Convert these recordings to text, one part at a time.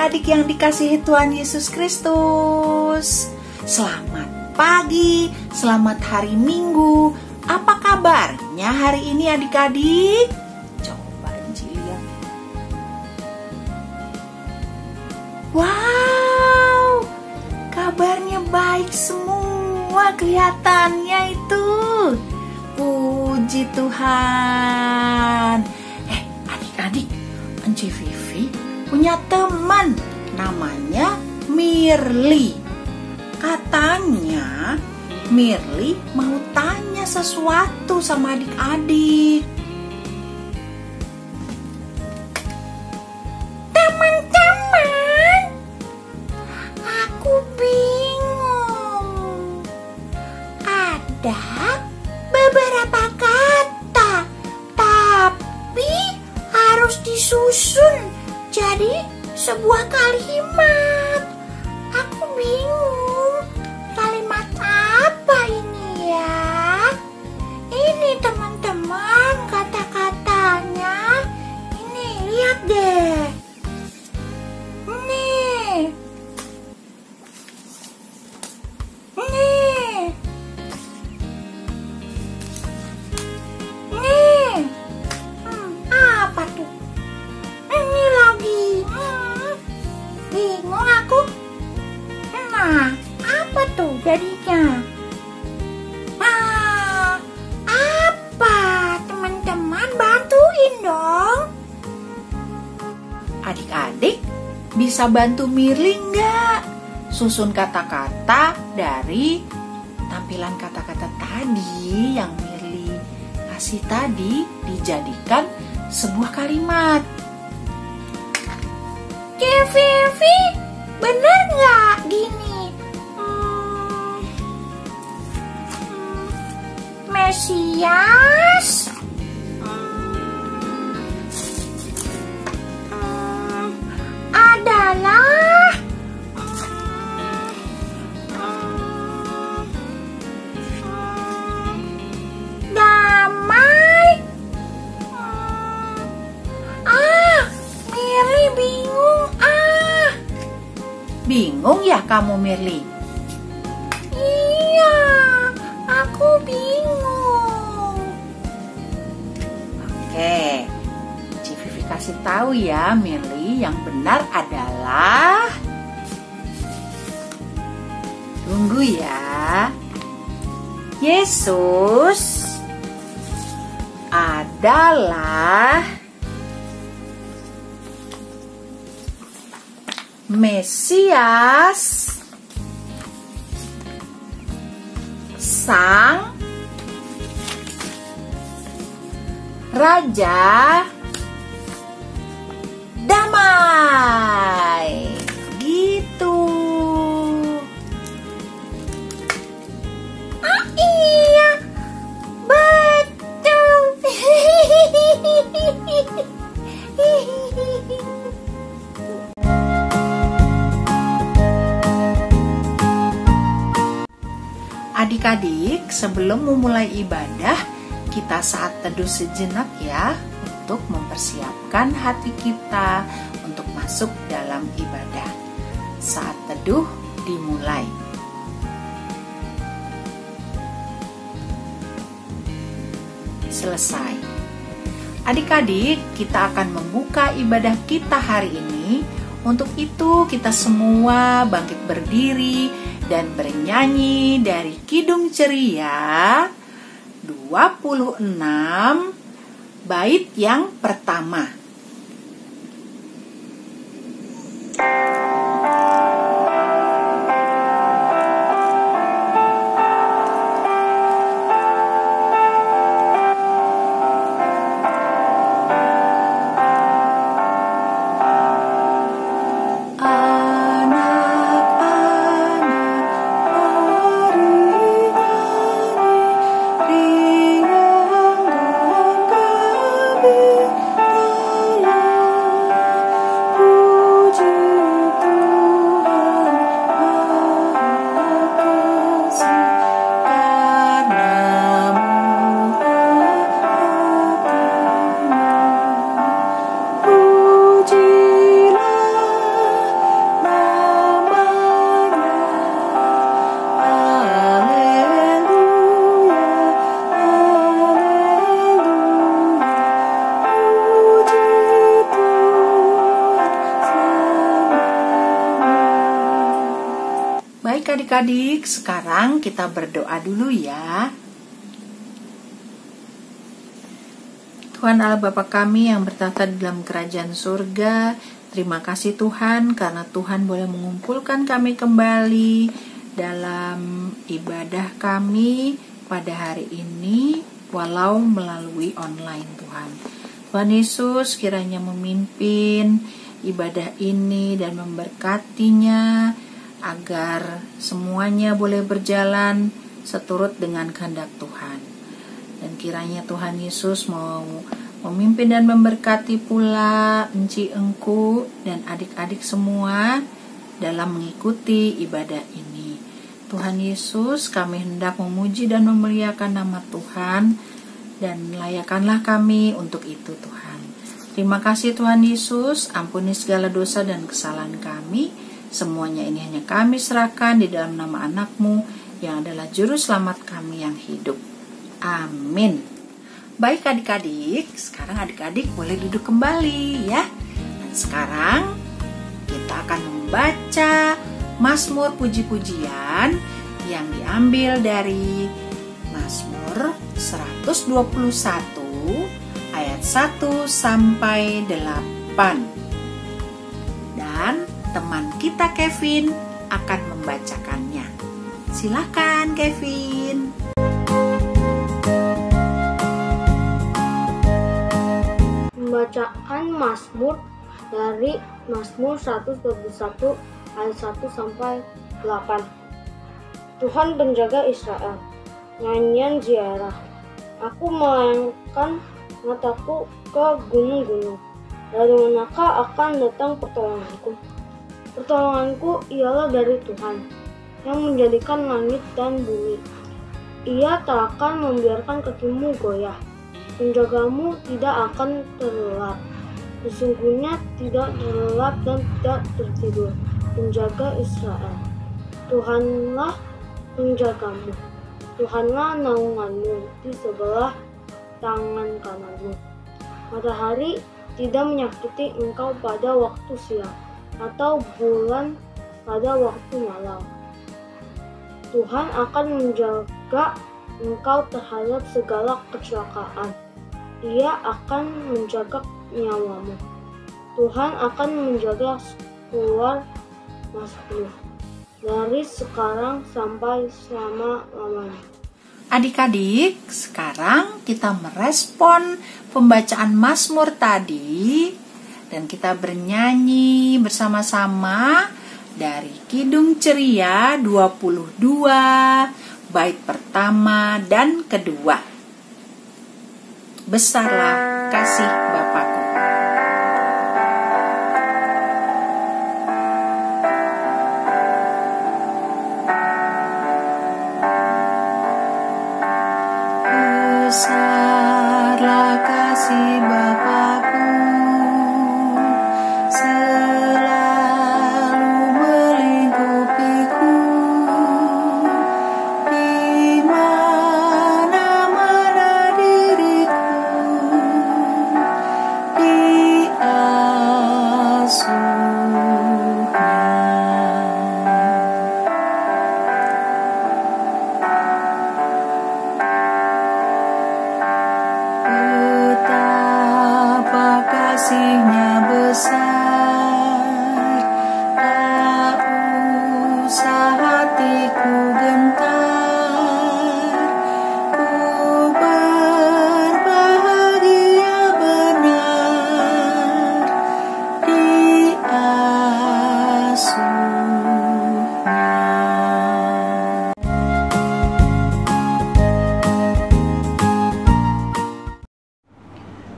adik-adik yang dikasihi Tuhan Yesus Kristus. Selamat pagi, selamat hari Minggu. Apa kabarnya hari ini adik-adik? Coba Enci lihat. Wow, kabarnya baik semua kelihatannya itu. Puji Tuhan. Adik-adik, Enci Vivi punya teman namanya Mirly. Katanya Mirly mau tanya sesuatu sama adik-adik. Teman-teman, aku bingung. Ada beberapa kata, tapi harus disusun jadi sebuah kalimat. Aku bingung, kalimat apa ini ya? Ini teman-teman kata-katanya. Ini lihat deh. Nih. Apa tuh? Ini lagi. Bingung aku. Nah, apa tuh jadinya? Apa? Teman-teman bantuin dong. Adik-adik bisa bantu Mirly nggak? Susun kata-kata dari tampilan kata-kata tadi yang Mirly kasih tadi dijadikan sebuah kalimat. Vivi, bener nggak gini? Mesias adalah damai. Mirly bingung. Bingung ya kamu, Mirly? Iya, aku bingung. Oke, Ci Vivi kasih tahu ya, Mirly, yang benar adalah, tunggu ya, Yesus adalah Mesias, Sang Raja Damai. Gitu. Iya, betul. Adik-adik, sebelum memulai ibadah, kita saat teduh sejenak ya, untuk mempersiapkan hati kita untuk masuk dalam ibadah. Saat teduh dimulai. Selesai. Adik-adik, kita akan membuka ibadah kita hari ini. Untuk itu, kita semua bangkit berdiri dan bernyanyi dari Kidung Ceria 26 bait yang pertama. Adik-adik, sekarang kita berdoa dulu ya. Tuhan Allah Bapa kami yang bertata di dalam kerajaan surga, terima kasih Tuhan karena Tuhan boleh mengumpulkan kami kembali dalam ibadah kami pada hari ini, walau melalui online Tuhan. Tuhan Yesus kiranya memimpin ibadah ini dan memberkatinya agar semuanya boleh berjalan seturut dengan kehendak Tuhan. Dan kiranya Tuhan Yesus mau memimpin dan memberkati pula Enci Engku dan adik-adik semua dalam mengikuti ibadah ini. Tuhan Yesus, kami hendak memuji dan memuliakan nama Tuhan, dan layakkanlah kami untuk itu Tuhan. Terima kasih Tuhan Yesus, ampuni segala dosa dan kesalahan kami. Semuanya ini hanya kami serahkan di dalam nama anak-Mu yang adalah juru selamat kami yang hidup. Amin. Baik adik-adik, sekarang adik-adik boleh duduk kembali ya. Dan sekarang kita akan membaca Mazmur puji-pujian yang diambil dari Mazmur 121 ayat 1 sampai 8. Dan teman kita Kevin akan membacakannya. Silakan Kevin. Pembacaan Mazmur dari Mazmur 121 ayat 1 sampai 8. Tuhan penjaga Israel. Nyanyian ziarah. Aku melayangkan mataku ke gunung-gunung. Dari manakah akan datang pertolonganku? Pertolonganku ialah dari Tuhan, yang menjadikan langit dan bumi. Ia tak akan membiarkan kakimu goyah. Penjagamu tidak akan terlelap. Sesungguhnya tidak terlelap dan tidak tertidur. Penjaga Israel. Tuhanlah penjagamu. Tuhanlah naunganmu di sebelah tangan kananmu. Matahari tidak menyakiti engkau pada waktu siang, atau bulan pada waktu malam. Tuhan akan menjaga engkau terhadap segala kecelakaan. Ia akan menjaga nyawamu. Tuhan akan menjaga keluar masukmu dari sekarang sampai selama-lamanya. Adik-adik, sekarang kita merespon pembacaan Mazmur tadi dan kita bernyanyi bersama-sama dari Kidung Ceria 22 bait pertama dan kedua. Besarlah kasih Bapakku. Besarlah kasih Bapakku, selalu melingkupiku, di mana-mana diriku diasuhnya. Betapa kasihnya besar, tak usah hatiku gentar, ku berbahagia benar diasuhnya.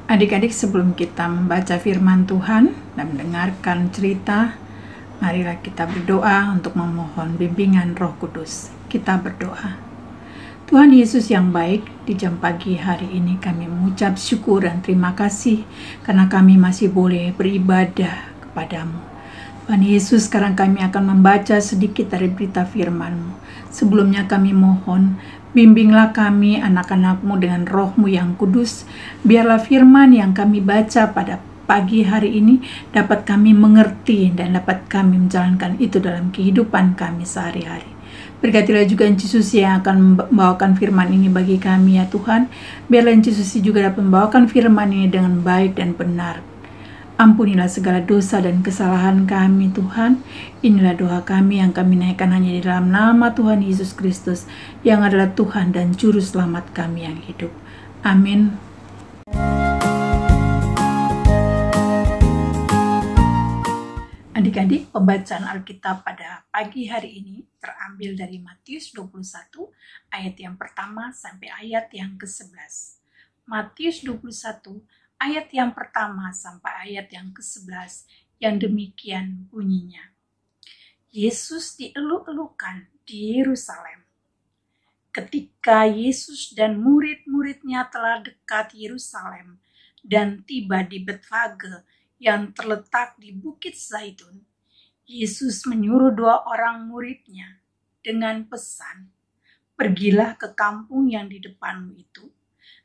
Adik-adik, sebelum kita membaca firman Tuhan dan mendengarkan cerita, marilah kita berdoa untuk memohon bimbingan Roh Kudus. Kita berdoa. Tuhan Yesus yang baik, di jam pagi hari ini kami mengucap syukur dan terima kasih karena kami masih boleh beribadah kepadamu. Tuhan Yesus, sekarang kami akan membaca sedikit dari berita firman-Mu. Sebelumnya kami mohon, bimbinglah kami anak-anak-Mu dengan Roh-Mu yang kudus. Biarlah firman yang kami baca pada pagi hari ini dapat kami mengerti dan dapat kami menjalankan itu dalam kehidupan kami sehari-hari. Berkatilah juga Enci Susi yang akan membawakan firman ini bagi kami ya Tuhan. Biarlah Enci Susi juga dapat membawakan firman ini dengan baik dan benar. Ampunilah segala dosa dan kesalahan kami Tuhan. Inilah doa kami yang kami naikkan hanya di dalam nama Tuhan Yesus Kristus yang adalah Tuhan dan Juru Selamat kami yang hidup. Amin. Adik-adik, pembacaan Alkitab pada pagi hari ini terambil dari Matius 21 ayat yang pertama sampai ayat yang ke-11. Matius 21 ayat yang pertama sampai ayat yang ke-11 yang demikian bunyinya. Yesus dieluk-elukan di Yerusalem. Ketika Yesus dan murid-muridnya telah dekat Yerusalem dan tiba di Betfage yang terletak di Bukit Zaitun, Yesus menyuruh 2 orang muridnya dengan pesan, "Pergilah ke kampung yang di depanmu itu,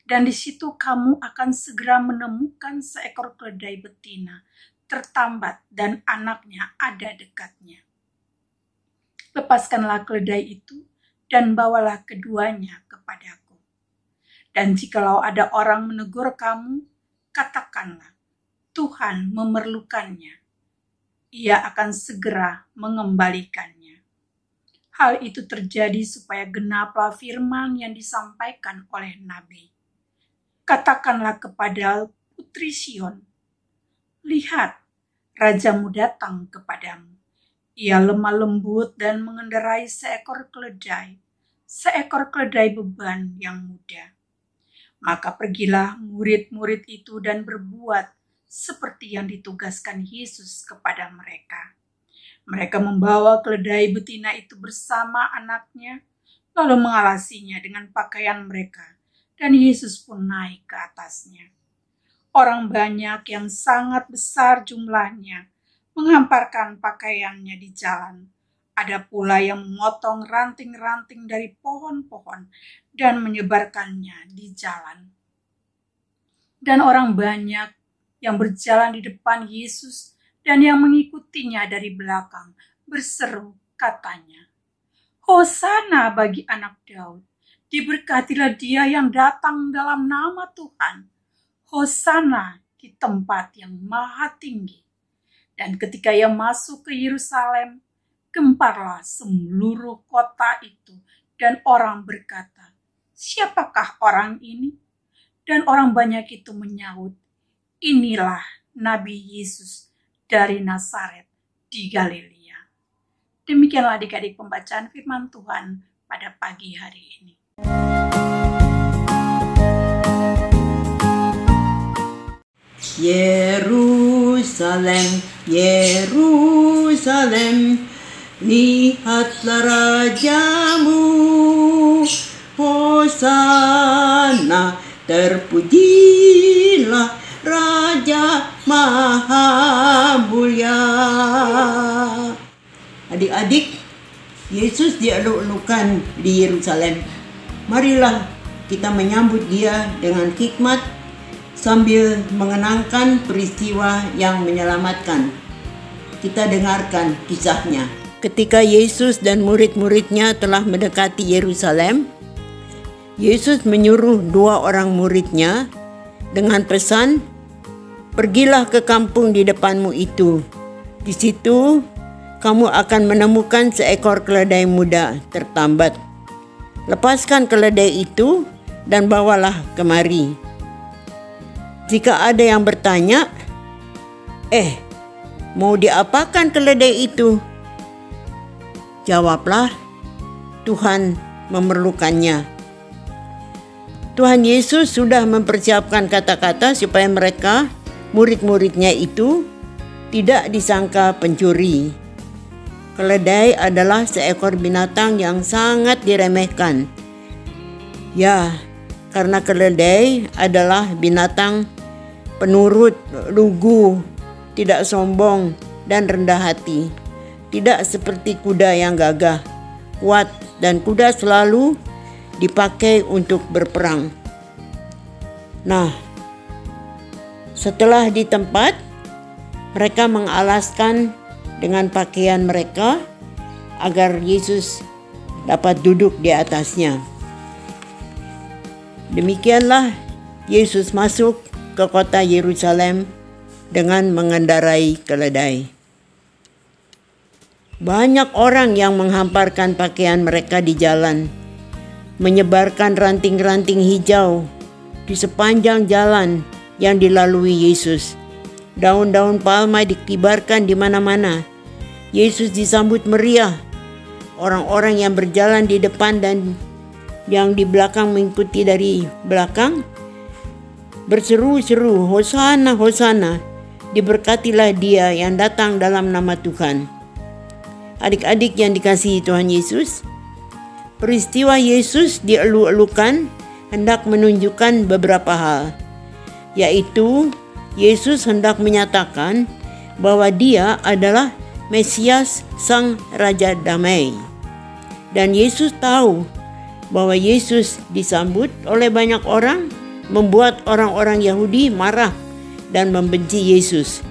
dan di situ kamu akan segera menemukan seekor keledai betina tertambat dan anaknya ada dekatnya. Lepaskanlah keledai itu dan bawalah keduanya kepadaku. Dan jikalau ada orang menegur kamu, katakanlah, Tuhan memerlukannya. Ia akan segera mengembalikannya." Hal itu terjadi supaya genaplah firman yang disampaikan oleh Nabi. "Katakanlah kepada putri Sion, lihat, rajamu datang kepadamu. Ia lemah lembut dan mengendarai seekor keledai beban yang muda." Maka pergilah murid-murid itu dan berbuat seperti yang ditugaskan Yesus kepada mereka. Mereka membawa keledai betina itu bersama anaknya, lalu mengalasinya dengan pakaian mereka, dan Yesus pun naik ke atasnya. Orang banyak yang sangat besar jumlahnya menghamparkan pakaiannya di jalan. Ada pula yang memotong ranting-ranting dari pohon-pohon dan menyebarkannya di jalan. Dan orang banyak yang berjalan di depan Yesus dan yang mengikutinya dari belakang berseru katanya, "Hosana bagi anak Daud, diberkatilah dia yang datang dalam nama Tuhan. Hosana di tempat yang maha tinggi." Dan ketika ia masuk ke Yerusalem, gemparlah seluruh kota itu dan orang berkata, "Siapakah orang ini?" Dan orang banyak itu menyahut, "Inilah Nabi Yesus dari Nazaret di Galilea." Demikianlah adik-adik pembacaan firman Tuhan pada pagi hari ini. Yerusalem, Yerusalem, lihatlah rajamu. Hosana, terpujilah Raja Maha Mulia. Adik-adik, Yesus dieluk-elukan di Yerusalem. Marilah kita menyambut dia dengan hikmat sambil mengenangkan peristiwa yang menyelamatkan. Kita dengarkan kisahnya. Ketika Yesus dan murid-muridnya telah mendekati Yerusalem, Yesus menyuruh 2 orang muridnya dengan pesan, "Pergilah ke kampung di depanmu itu. Di situ kamu akan menemukan seekor keledai muda tertambat. Lepaskan keledai itu dan bawalah kemari. Jika ada yang bertanya, mau diapakan keledai itu? Jawablah, Tuhan memerlukannya." Tuhan Yesus sudah mempersiapkan kata-kata supaya mereka, murid-muridnya itu, tidak disangka pencuri. Keledai adalah seekor binatang yang sangat diremehkan. Ya, karena keledai adalah binatang penurut, lugu, tidak sombong, dan rendah hati. Tidak seperti kuda yang gagah, kuat, dan kuda selalu dipakai untuk berperang. Nah, setelah di tempat, mereka mengalaskan dengan pakaian mereka agar Yesus dapat duduk di atasnya. Demikianlah Yesus masuk ke kota Yerusalem dengan mengendarai keledai. Banyak orang yang menghamparkan pakaian mereka di jalan, menyebarkan ranting-ranting hijau di sepanjang jalan yang dilalui Yesus. Daun-daun palma dikibarkan di mana-mana. Yesus disambut meriah. Orang-orang yang berjalan di depan dan yang di belakang mengikuti dari belakang berseru-seru, "Hosana, Hosana, diberkatilah dia yang datang dalam nama Tuhan." Adik-adik yang dikasihi Tuhan Yesus, peristiwa Yesus dielu-elukan hendak menunjukkan beberapa hal, yaitu Yesus hendak menyatakan bahwa Dia adalah Mesias, Sang Raja Damai. Dan Yesus tahu bahwa Yesus disambut oleh banyak orang, membuat orang-orang Yahudi marah dan membenci Yesus.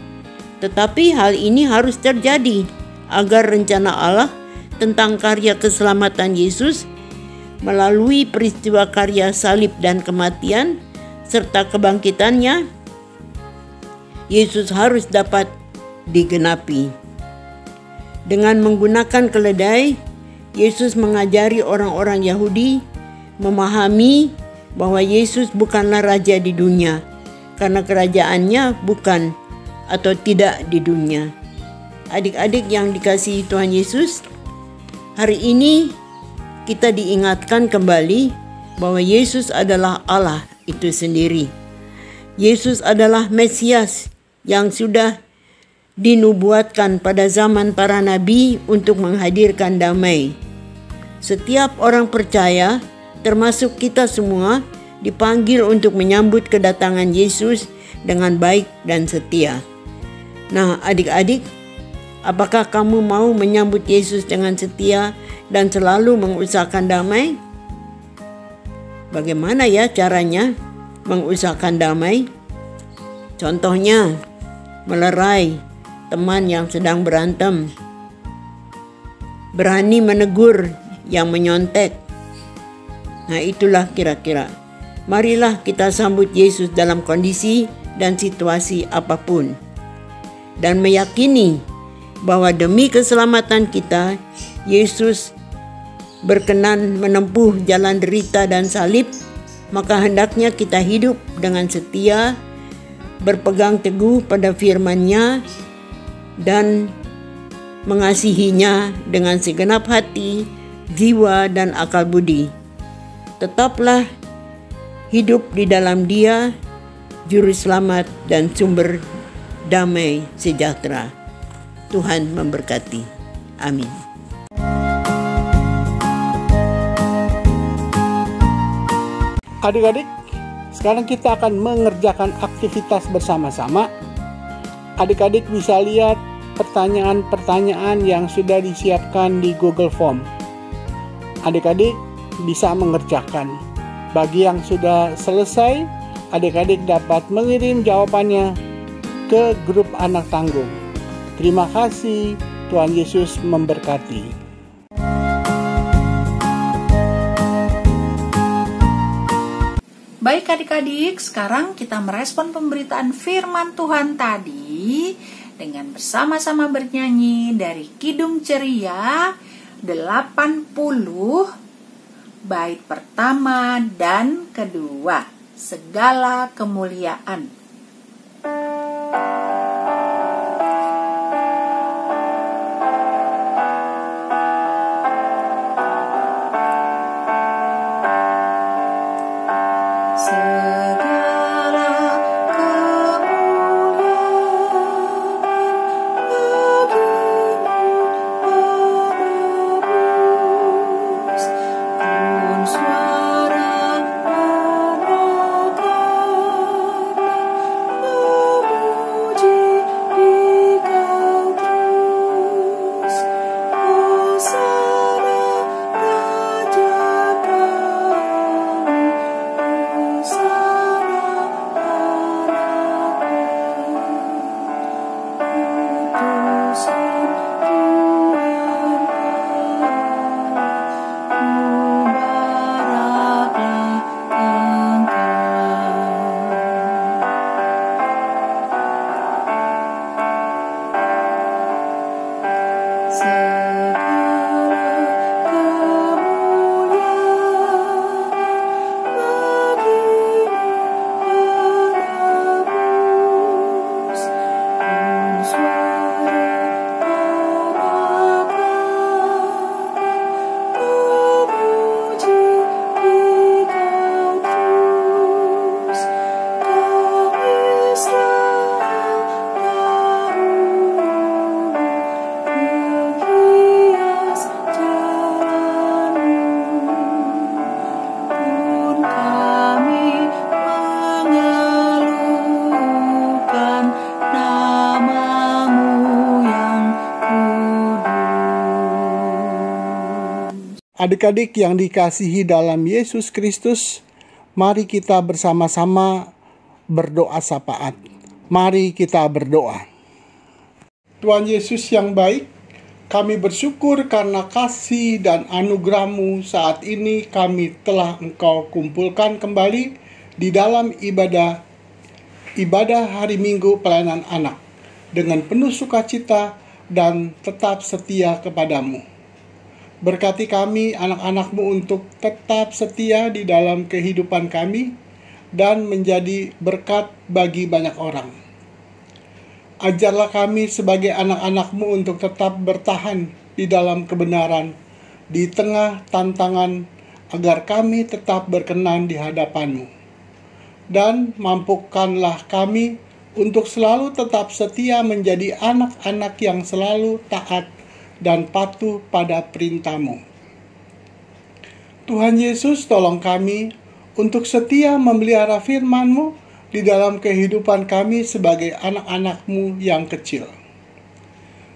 Tetapi hal ini harus terjadi agar rencana Allah tentang karya keselamatan Yesus melalui peristiwa karya salib dan kematian serta kebangkitannya, Yesus harus dapat digenapi. Dengan menggunakan keledai, Yesus mengajari orang-orang Yahudi memahami bahwa Yesus bukanlah raja di dunia, karena kerajaannya bukan atau tidak di dunia. Adik-adik yang dikasihi Tuhan Yesus, hari ini kita diingatkan kembali bahwa Yesus adalah Allah itu sendiri. Yesus adalah Mesias yang sudah dinubuatkan pada zaman para nabi untuk menghadirkan damai. Setiap orang percaya, termasuk kita semua, dipanggil untuk menyambut kedatangan Yesus dengan baik dan setia. Nah, adik-adik, apakah kamu mau menyambut Yesus dengan setia dan selalu mengusahakan damai? Bagaimana ya caranya mengusahakan damai? Contohnya, melerai teman yang sedang berantem, berani menegur yang menyontek. Nah, itulah kira-kira. Marilah kita sambut Yesus dalam kondisi dan situasi apapun, dan meyakini bahwa demi keselamatan kita, Yesus berkenan menempuh jalan derita dan salib. Maka hendaknya kita hidup dengan setia, berpegang teguh pada firman-Nya, dan mengasihinya dengan segenap hati, jiwa, dan akal budi. Tetaplah hidup di dalam Dia, Juru Selamat dan sumber damai sejahtera. Tuhan memberkati. Amin. Adik-adik, sekarang kita akan mengerjakan aktivitas bersama-sama. Adik-adik bisa lihat pertanyaan-pertanyaan yang sudah disiapkan di Google Form. Adik-adik bisa mengerjakan. Bagi yang sudah selesai, adik-adik dapat mengirim jawabannya ke grup anak tanggung. Terima kasih, Tuhan Yesus memberkati. Baik adik-adik, sekarang kita merespon pemberitaan firman Tuhan tadi dengan bersama-sama bernyanyi dari Kidung Ceria 80 bait pertama dan kedua, Segala Kemuliaan. Adik-adik yang dikasihi dalam Yesus Kristus, mari kita bersama-sama berdoa syafaat. Mari kita berdoa. Tuhan Yesus yang baik, kami bersyukur karena kasih dan anugerah-Mu saat ini kami telah Engkau kumpulkan kembali di dalam ibadah hari Minggu pelayanan anak dengan penuh sukacita dan tetap setia kepadamu. Berkati kami anak-anak-Mu untuk tetap setia di dalam kehidupan kami dan menjadi berkat bagi banyak orang. Ajarlah kami sebagai anak-anak-Mu untuk tetap bertahan di dalam kebenaran di tengah tantangan agar kami tetap berkenan di hadapan-Mu. Dan mampukanlah kami untuk selalu tetap setia menjadi anak-anak yang selalu taat dan patuh pada perintah-Mu. Tuhan Yesus, tolong kami untuk setia memelihara firman-Mu di dalam kehidupan kami sebagai anak-anak-Mu yang kecil.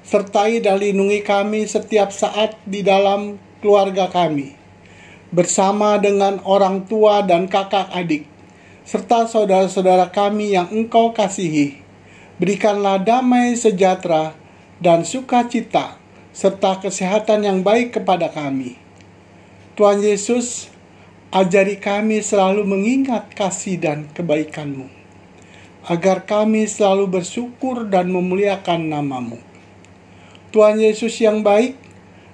Sertai dan lindungi kami setiap saat di dalam keluarga kami, bersama dengan orang tua dan kakak adik, serta saudara-saudara kami yang Engkau kasihi. Berikanlah damai sejahtera dan sukacita serta kesehatan yang baik kepada kami. Tuhan Yesus, ajari kami selalu mengingat kasih dan kebaikan-Mu, agar kami selalu bersyukur dan memuliakan nama-Mu. Tuhan Yesus yang baik,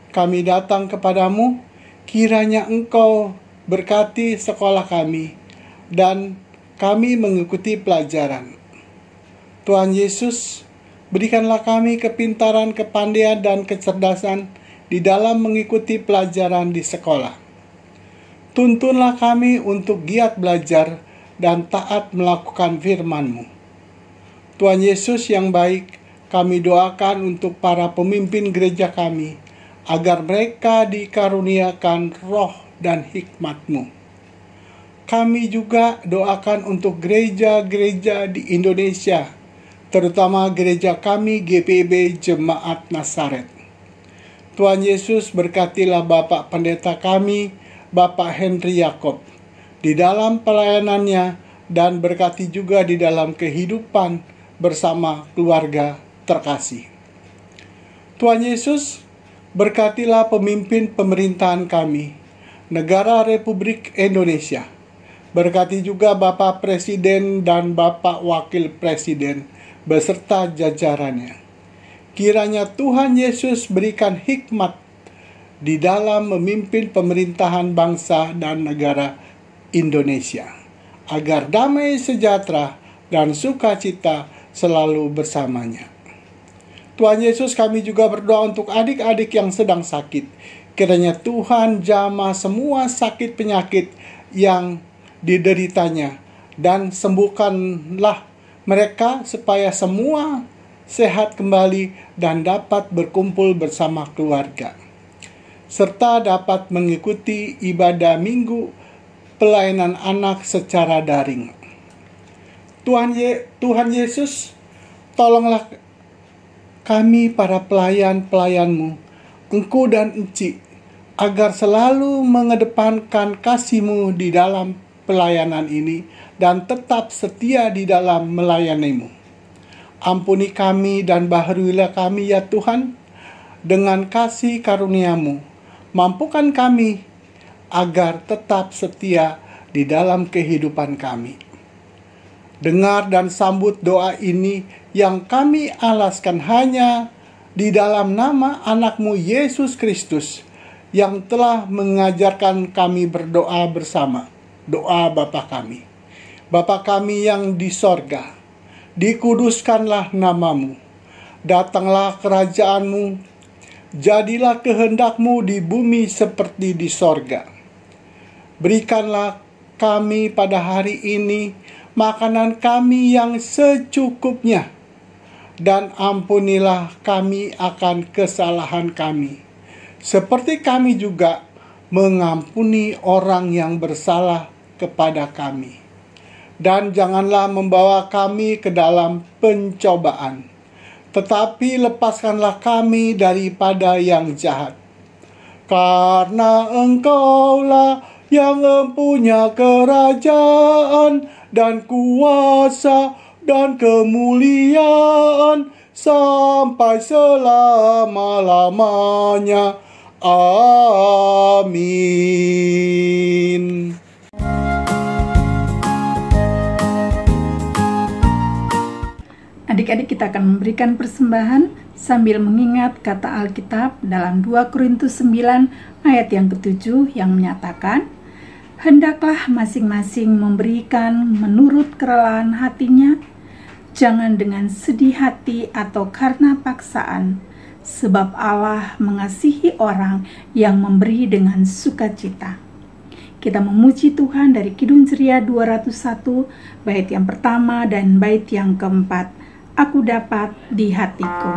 kami datang kepadamu, kiranya Engkau berkati sekolah kami, dan kami mengikuti pelajaran. Tuhan Yesus, berikanlah kami kepintaran, kepandaian, dan kecerdasan di dalam mengikuti pelajaran di sekolah. Tuntunlah kami untuk giat belajar dan taat melakukan firman-Mu. Tuhan Yesus yang baik, kami doakan untuk para pemimpin gereja kami, agar mereka dikaruniakan roh dan hikmat-Mu. Kami juga doakan untuk gereja-gereja di Indonesia, terutama gereja kami GPIB Jemaat Nazaret. Tuhan Yesus, berkatilah Bapak Pendeta kami, Bapak Henry Yakob, di dalam pelayanannya, dan berkati juga di dalam kehidupan bersama keluarga terkasih. Tuhan Yesus, berkatilah pemimpin pemerintahan kami, Negara Republik Indonesia. Berkati juga Bapak Presiden dan Bapak Wakil Presiden beserta jajarannya. Kiranya Tuhan Yesus berikan hikmat di dalam memimpin pemerintahan bangsa dan negara Indonesia, agar damai sejahtera dan sukacita selalu bersamanya. Tuhan Yesus, kami juga berdoa untuk adik-adik yang sedang sakit. Kiranya Tuhan jamah semua sakit penyakit yang dideritanya, dan sembuhkanlah mereka supaya semua sehat kembali dan dapat berkumpul bersama keluarga, serta dapat mengikuti ibadah minggu pelayanan anak secara daring. Tuhan Yesus, tolonglah kami para pelayan-pelayan-Mu, Engku dan Enci, agar selalu mengedepankan kasih-Mu di dalam pelayanan ini dan tetap setia di dalam melayani-Mu. Ampuni kami dan baharuilah kami ya Tuhan, dengan kasih karunia-Mu. Mampukan kami agar tetap setia di dalam kehidupan kami. Dengar dan sambut doa ini yang kami alaskan hanya di dalam nama anak-Mu Yesus Kristus, yang telah mengajarkan kami berdoa bersama. Doa Bapa kami. Bapa kami yang di sorga, dikuduskanlah nama-Mu. Datanglah kerajaan-Mu. Jadilah kehendak-Mu di bumi seperti di sorga. Berikanlah kami pada hari ini makanan kami yang secukupnya, dan ampunilah kami akan kesalahan kami, seperti kami juga mengampuni orang yang bersalah kepada kami. Dan janganlah membawa kami ke dalam pencobaan, tetapi lepaskanlah kami daripada yang jahat. karena Engkaulah yang mempunyai kerajaan dan kuasa dan kemuliaan sampai selama-lamanya. Amin. Adik-adik, kita akan memberikan persembahan sambil mengingat kata Alkitab dalam 2 Korintus 9 ayat yang ke-7 yang menyatakan, hendaklah masing-masing memberikan menurut kerelaan hatinya, jangan dengan sedih hati atau karena paksaan, sebab Allah mengasihi orang yang memberi dengan sukacita. Kita memuji Tuhan dari Kidung Ceria 201, bait yang pertama dan bait yang keempat. Aku dapat di hatiku.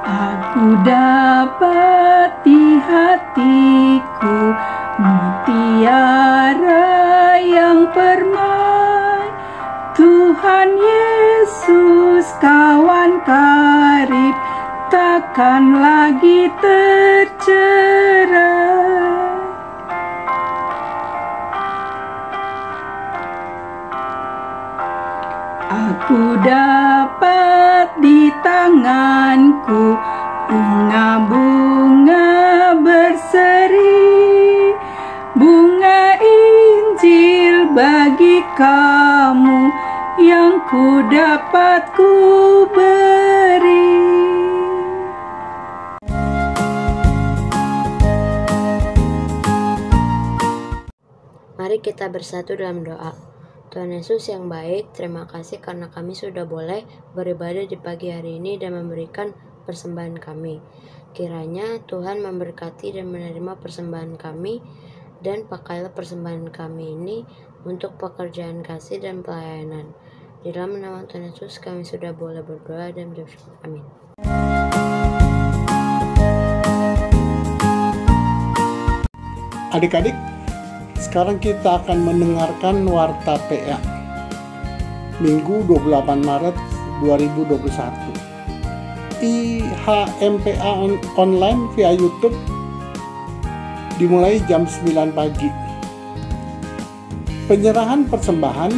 Aku dapat di hatiku mutiara yang permai, Tuhan Yesus kawan karib, takkan lagi tercerai. Aku dapat di tanganku bunga-bunga berseri, bunga Injil bagi kamu yang ku dapat ku beri. Mari kita bersatu dalam doa. Tuhan Yesus yang baik, terima kasih karena kami sudah boleh beribadah di pagi hari ini dan memberikan persembahan kami. Kiranya Tuhan memberkati dan menerima persembahan kami, dan pakailah persembahan kami ini untuk pekerjaan kasih dan pelayanan. Di dalam nama Tuhan Yesus kami sudah boleh berdoa dan bersyukur. Amin. Adik-adik, sekarang kita akan mendengarkan Warta PA Minggu 28 Maret 2021. IHMPA online via YouTube dimulai jam 9 pagi. Penyerahan persembahan,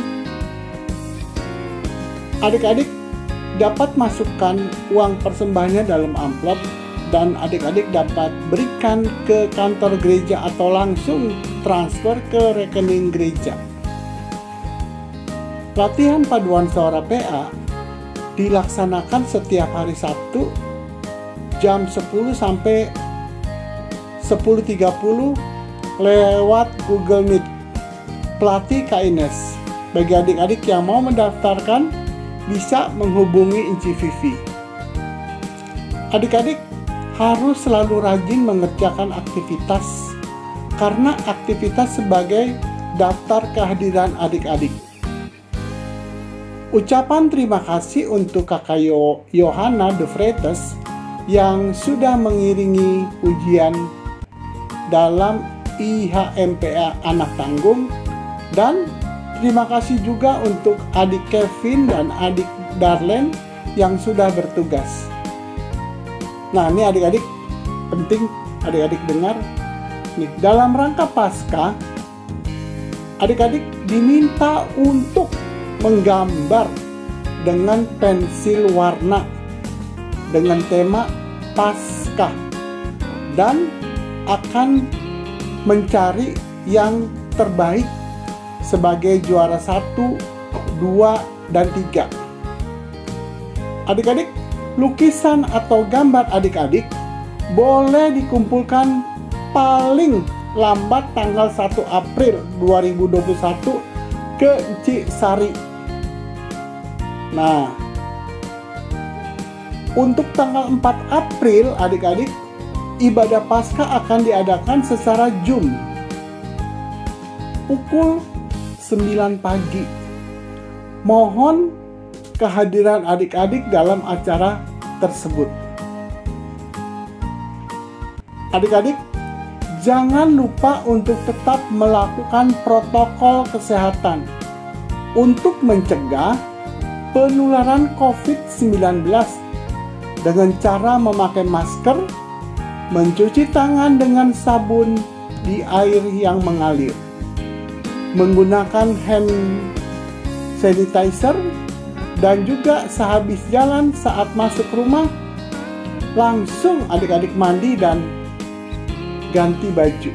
adik-adik dapat masukkan uang persembahannya dalam amplop dan adik-adik dapat berikan ke kantor gereja atau langsung transfer ke rekening gereja. Latihan paduan suara PA dilaksanakan setiap hari Sabtu jam 10 sampai 10.30 lewat Google Meet. Pelatih Kaines. Bagi adik-adik yang mau mendaftarkan bisa menghubungi Inci Vivi. Adik-adik harus selalu rajin mengerjakan aktivitas karena aktivitas sebagai daftar kehadiran adik-adik. Ucapan terima kasih untuk Kakak Yohana de Freitas yang sudah mengiringi ujian dalam IHMPA Anak Tanggung, dan terima kasih juga untuk adik Kevin dan adik Darlene yang sudah bertugas. Nah, ini adik-adik penting adik-adik dengar. Nih, dalam rangka Paskah, adik-adik diminta untuk menggambar dengan pensil warna dengan tema Paskah dan akan mencari yang terbaik sebagai juara 1, 2, dan 3. Adik-adik, lukisan atau gambar adik-adik boleh dikumpulkan paling lambat tanggal 1 April 2021 ke Cisari. Nah, untuk tanggal 4 April adik-adik, ibadah Paskah akan diadakan secara Zoom pukul 9 pagi. Mohon kehadiran adik-adik dalam acara tersebut. Adik-adik, jangan lupa untuk tetap melakukan protokol kesehatan untuk mencegah penularan COVID-19 dengan cara memakai masker, mencuci tangan dengan sabun di air yang mengalir, menggunakan hand sanitizer, dan juga sehabis jalan saat masuk rumah, langsung adik-adik mandi dan ganti baju.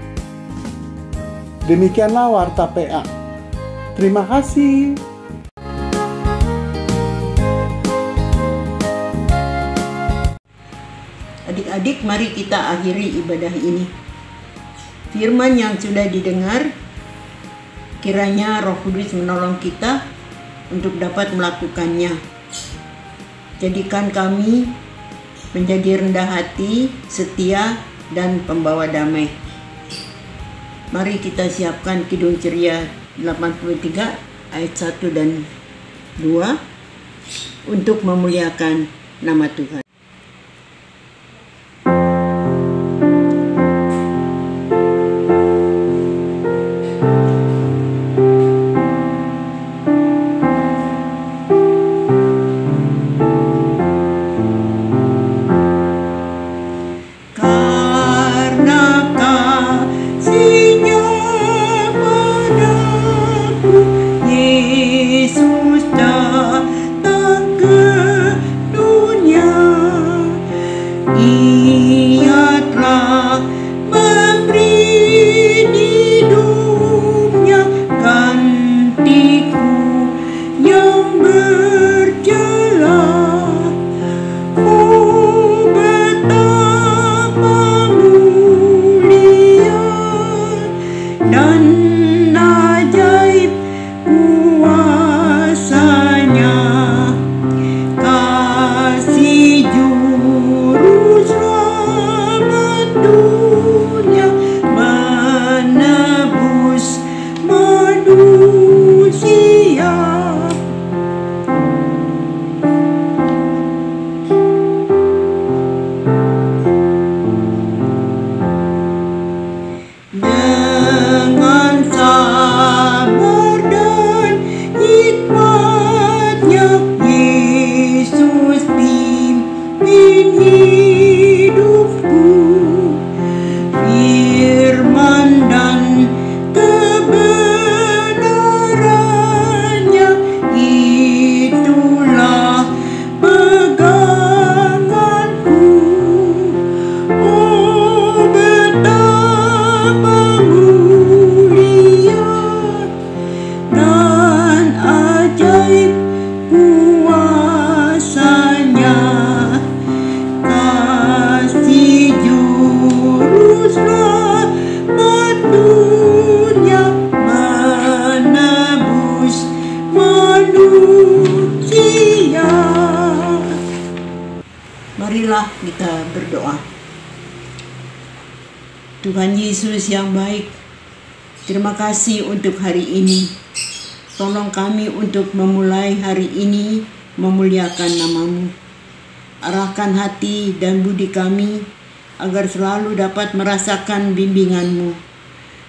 Demikianlah Warta PA. Terima kasih. Adik-adik, mari kita akhiri ibadah ini. Firman yang sudah didengar, kiranya Roh Kudus menolong kita untuk dapat melakukannya. Jadikan kami menjadi rendah hati, setia, dan pembawa damai. Mari kita siapkan Kidung Ceria 83 ayat 1 dan 2 untuk memuliakan nama Tuhan. Marilah kita berdoa. Tuhan Yesus yang baik, terima kasih untuk hari ini. Tolong kami untuk memulai hari ini memuliakan nama-Mu. Arahkan hati dan budi kami agar selalu dapat merasakan bimbingan-Mu.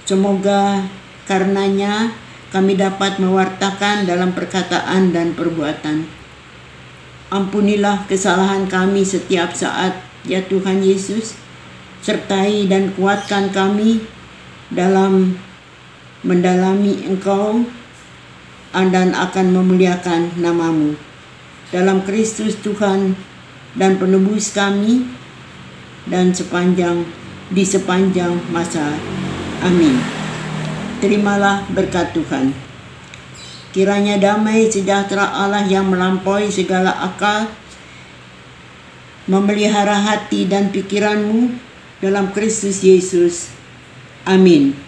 Semoga karenanya kami dapat mewartakan dalam perkataan dan perbuatan. Ampunilah kesalahan kami setiap saat, ya Tuhan Yesus. Sertai dan kuatkan kami dalam mendalami Engkau dan akan memuliakan nama-Mu. Dalam Kristus Tuhan dan penebus kami dan di sepanjang masa. Amin. Terimalah berkat Tuhan. Kiranya damai sejahtera Allah yang melampaui segala akal memelihara hati dan pikiranmu dalam Kristus Yesus. Amin.